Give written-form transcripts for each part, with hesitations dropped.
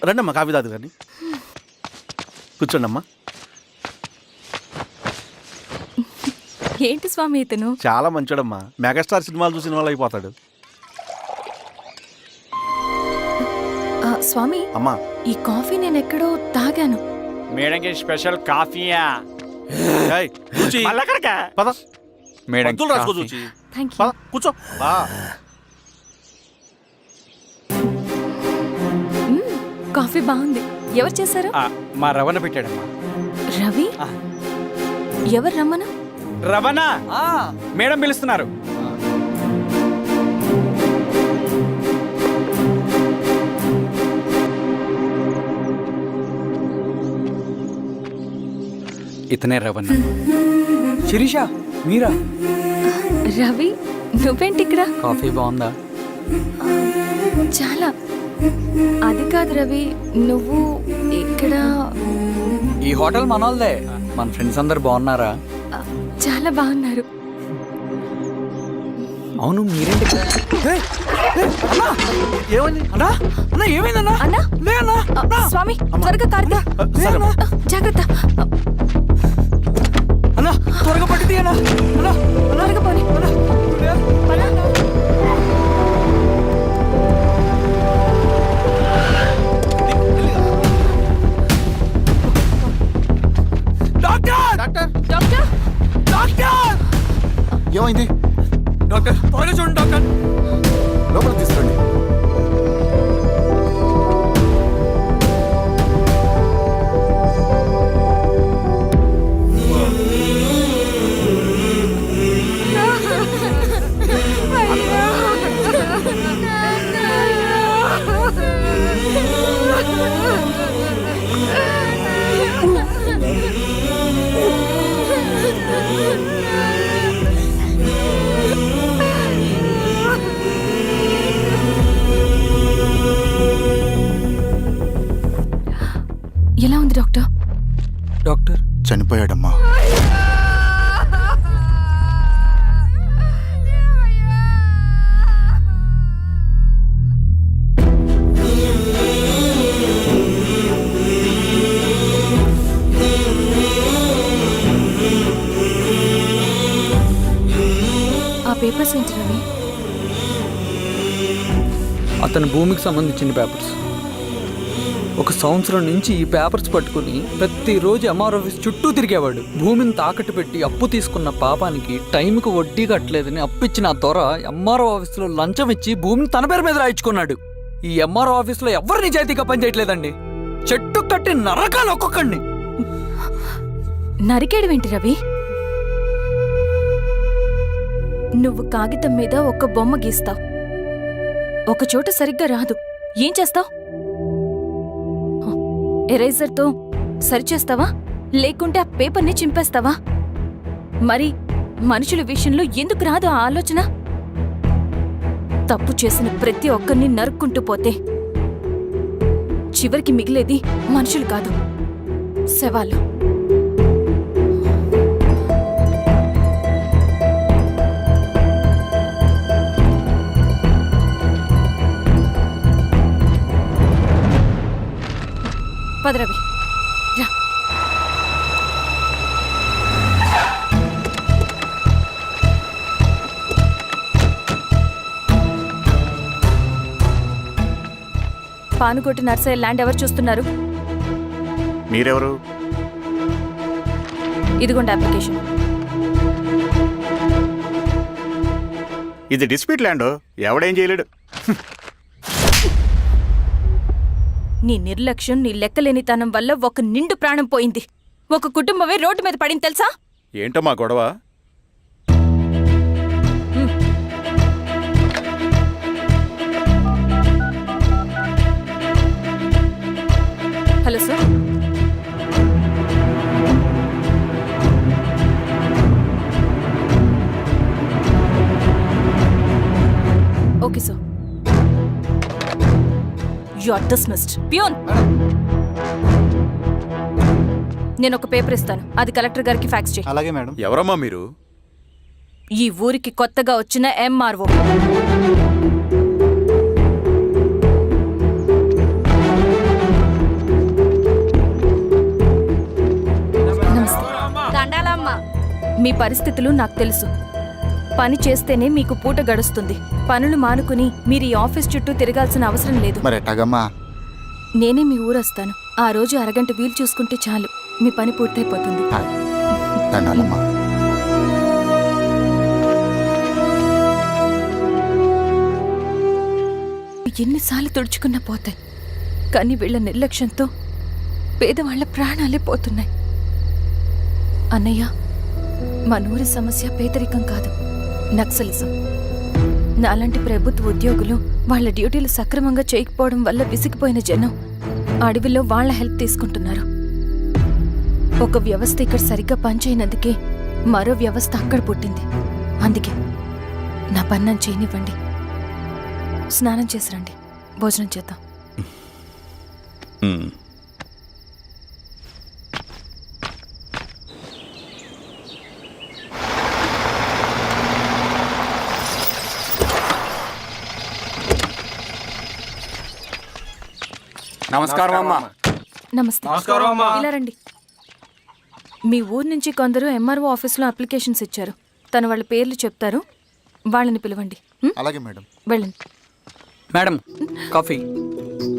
రండమ్మా కాఫీ తాదు కానీ కూర్చోండమ్మా. ఏంటి స్వామి ఇతను? చాలా మంచోడమ్మా, మెగాస్టార్ సినిమాలు చూసిన వాళ్ళు అయిపోతాడు. స్వామి అమ్మా ఈ కాఫీ నేను ఎక్కడో తాగాను. మేడంకి స్పెషల్ కాఫీయా? ఏయ్, కూర్చో. పద మేడం మందులు రాసుకో చూచి. Thank you. పద కూర్చో. కాఫీ బాగుంది. ఎవరు చేశారు? మా రవణ పెట్టాడమ్మా. రవి? ఎవరు రమ్మను? రవణ మేడం పిలుస్తున్నారు. ఇతనే రవణ. శిరీష మీరా? రవి నువ్వేంటి ఇక్కడ? కాఫీ బాగుందా? చాలా. అది కాదు రవి, నువ్వు ఇక్కడ. ఈ హోటల్ మనోల్దే. మన ఫ్రెండ్స్ అందరు బాగున్నారా? చాలా బాగున్నారు. అవును మీరేంటి? ఏమైందన్నా? అన్నా స్వామి త్వరగా కారుదా. జాగ్రత్త అన్నా, త్వరగా పట్టింది అన్నా. త్వరగా పోనీ. ఏమైంది డాక్టర్? త్వరగా చూడండి డాక్టర్. లోపలికి తీసుకురండి. ఎలా ఉంది డాక్టర్? డాక్టర్ చనిపోయాడమ్మా. ఆ పేపర్స్ ఏంటి రవి? అతని భూమికి సంబంధించిన పేపర్స్. ఒక సంవత్సరం నుంచి ఈ పేపర్స్ పట్టుకుని ప్రతిరోజు ఎంఆర్ ఆఫీస్ చుట్టూ తిరిగేవాడు. భూమిని తాకట్టు పెట్టి అప్పు తీసుకున్న పాపానికి టైంకి వడ్డీ కట్టలేదని అప్పిచ్చిన ఆ దొర ఎంఆర్ఓ ఆఫీస్లో లంచం ఇచ్చి భూమిని తన పేరు మీద రాయించుకున్నాడు. ఈ ఎంఆర్ఓ ఆఫీస్లో ఎవరు నిజాయితీగా పనిచేయట్లేదండి. చెట్టు కట్టి నరకాలి ఒక్కొక్కడిని. నరికేయడం ఏంటి రవి? నువ్వు కాగితం మీద ఒక బొమ్మ గీస్తావు, ఒక చోట సరిగ్గా రాదు, ఏం చేస్తావు? ఎరేజర్తో సరిచేస్తావా, లేకుంటే ఆ పేపర్ని చింపేస్తావా? మరి మనుషుల విషయంలో ఎందుకు రాదు ఆ ఆలోచన? తప్పు చేసిన ప్రతి ఒక్కరిని నరుక్కుంటూ పోతే చివరికి మిగిలేది మనుషులు కాదు, శవాలు. పదరవి రా. పానుకోటి నర్సయ్య ల్యాండ్ ఎవరు చూస్తున్నారు? మీరెవరు? ఇదిగోండి అప్లికేషన్. ఇది డిస్ప్యూట్ ల్యాండ్, ఎవడేం చేయలేడు. నీ నిర్లక్ష్యం, నీ లెక్కలేనితనం వల్ల ఒక నిండు ప్రాణం పోయింది. ఒక కుటుంబమే రోడ్డు మీద పడింది తెలుసా? ఏంటమ్మా గొడవ? Hello sir. Okay sir. You are dismissed. Peon, నేను ఒక పేపర్ ఇస్తాను, అది కలెక్టర్ గారికి ఫ్యాక్స్ చేయి. అలాగే మేడం. ఎవరమ్మా మీరు? ఈ ఊరికి కొత్తగా వచ్చిన ఎంఆర్ఓ. మీ పరిస్థితులు నాకు తెలుసు. పని చేస్తేనే మీకు పూట గడుస్తుంది. పనులు మానుకుని మీరు ఈ ఆఫీస్ చుట్టూ తిరగాల్సిన అవసరం లేదు. మరి ఎట్టాగమ్మా? నేనే మీ ఊరొస్తాను. ఆ రోజు అరగంట వీలు చూసుకుంటే చాలు, మీ పని పూర్తయిపోతుంది. దండాలమ్మా. ఎన్నిసార్లు తుడుచుకున్నా పోతాయి, కానీ వీళ్ళ నిర్లక్ష్యంతో పేదవాళ్ల ప్రాణాలే పోతున్నాయి. అన్నయ్య, మన ఊరి సమస్య పేదరికం కాదు, నక్సలిజం. నాలాంటి ప్రభుత్వ ఉద్యోగులు వాళ్ళ డ్యూటీలు సక్రమంగా చేయకపోవడం వల్ల విసిగిపోయిన జనం అడవిలో వాళ్ళ హెల్ప్ తీసుకుంటున్నారు. ఒక వ్యవస్థ ఇక్కడ సరిగ్గా పనిచేయనందుకే మరో వ్యవస్థ అక్కడ పుట్టింది. అందుకే నా పన్నం చేయనివ్వండి. స్నానం చేసి రండి, భోజనం చేద్దాం. నమస్కారం అమ్మా. నమస్తే. ఇలా రండి. మీ ఊరు నుంచి కొందరు ఎంఆర్ఓ ఆఫీస్లో అప్లికేషన్స్ ఇచ్చారు. తను వాళ్ళ పేర్లు చెప్తారు, వాళ్ళని పిలవండి. అలాగే మేడం. వెళ్ళండి. Madam, coffee.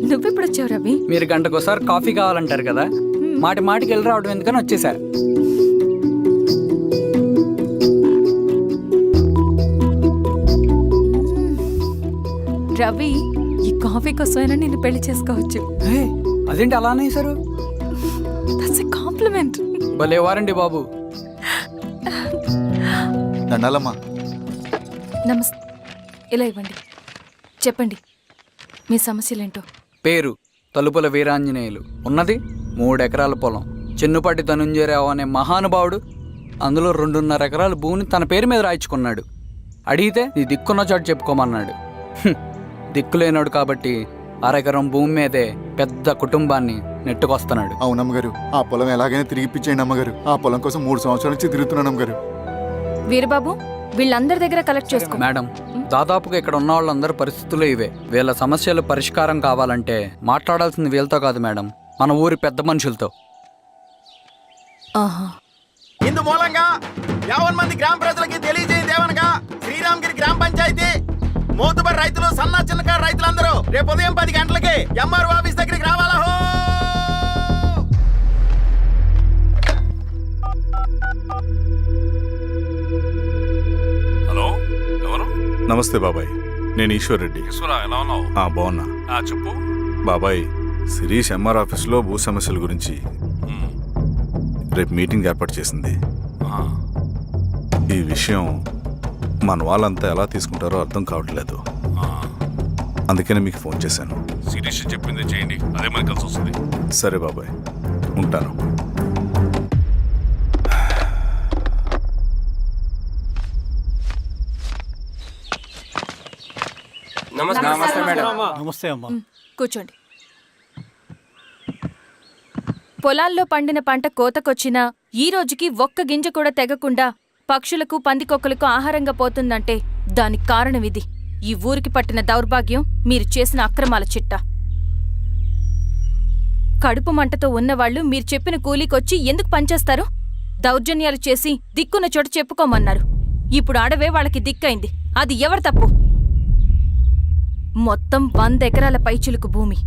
నువ్వెప్పుడు వచ్చావు రవి? మీరు గంటకోసారి కాఫీ కావాలంటారు కదా, మాటి మాటికి వెళ్ళి రావడం ఎందుకని వచ్చేసా. రవి, ఈ కాఫీ కోసమైనా నిన్ను పెళ్లి చేసుకోవచ్చు. అదేంటి అలా అనేసారు? That's a compliment. భలే వారండి బాబు. దండాలమ్మా. నమస్తే. ఇలా ఇవ్వండి. చెప్పండి, మీ సమస్యలేంటో. పేరు తలుపుల వీరాంజనేయులు. ఉన్నది 3 ఎకరాల పొలం. చిన్నుపాటి ధనుంజయరావు అనే మహానుభావుడు అందులో 2.5 ఎకరాల భూమిని తన పేరు మీద రాయించుకున్నాడు. అడిగితే నీ దిక్కున్న చోటు చెప్పుకోమన్నాడు. దిక్కులేనాడు కాబట్టి 1/2 ఎకరం భూమి మీదే పెద్ద కుటుంబాన్ని నెట్టుకొస్తున్నాడు. అవునమ్మగారు, ఆ పొలం ఎలాగైనా తిరిగిప్పించేయండి అమ్మగారు. ఆ పొలం కోసం 3 సంవత్సరాల నుంచి తిరుగుతున్నాను అమ్మగారు. వీరబాబు, వీళ్ళందరి దగ్గర కలెక్ట్ చేసుకో. మేడం, దాదాపుగా ఇక్కడ ఉన్న వాళ్ళందరి పరిస్థితులు ఇవే. వీళ్ళ సమస్యలు పరిష్కారం కావాలంటే మాట్లాడాల్సింది వీళ్ళతో కాదు మేడం, మన ఊరి పెద్ద మనుషులతో. ఆహా. ఇందు మూలంగా 50 మంది గ్రామ ప్రజలకి తెలియజేయదేవనగా శ్రీరామగిరి గ్రామ పంచాయతీ మోతుబరి రైతులు, సన్న చిన్నకారు రైతులందరూ రేపు ఉదయం 10 గంటలకి ఎంఆర్ఓ ఆఫీస్ దగ్గరికి రావాలా. హలో, ఎవరు? నమస్తే బాబాయ్, నేను ఈశ్వర్ రెడ్డి. ఈశ్వరా, ఎలా ఉన్నావు? బాగున్నా. చెప్పు బాబాయ్, శిరీష్ ఎంఆర్ ఆఫీస్లో భూ సమస్యల గురించి రేపు మీటింగ్ ఏర్పాటు చేసింది. ఈ విషయం మన వాళ్ళంతా ఎలా తీసుకుంటారో అర్థం కావట్లేదు. అందుకనే మీకు ఫోన్ చేశాను. శిరీష్ చెప్పింది చేయండి, అదే మనకి కలిసి వస్తుంది. సరే బాబాయ్, ఉంటాను. నమస్తే మేడం. నమస్తే అమ్మా. కూర్చోండి. పొలాల్లో పండిన పంట కోతకొచ్చినా ఈ రోజుకి ఒక్క గింజ కూడా తెగకుండా పక్షులకు, పందికొక్కలకు ఆహారంగా పోతుందంటే దానికి కారణం ఇది. ఈ ఊరికి పట్టిన దౌర్భాగ్యం మీరు చేసిన అక్రమాల చిట్టా. కడుపు మంటతో ఉన్నవాళ్లు మీరు చెప్పిన కూలీకొచ్చి ఎందుకు పనిచేస్తారు? దౌర్జన్యాలు చేసి దిక్కున్న చోట చెప్పుకోమన్నారు. ఇప్పుడు అడవే వాళ్ళకి దిక్కైంది. అది ఎవరి తప్పు? మొత్తం 100 ఎకరాల పైచిలుకు భూమి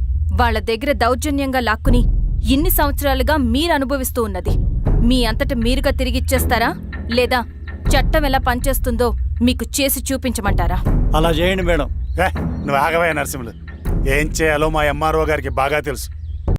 వాళ్ల దగ్గర దౌర్జన్యంగా లాక్కుని ఇన్ని సంవత్సరాలుగా మీరు అనుభవిస్తూ ఉన్నది. మీ అంతట మీరుగా తిరిగిచ్చేస్తారా, లేదా చట్టం ఎలా పనిచేస్తుందో మీకు చేసి చూపించమంటారా? అలా చేయండి మేడం. నువ్వు ఆగవే నరసింహులు. ఏం చేయాలో మా ఎంఆర్ఓ గారికి బాగా తెలుసు.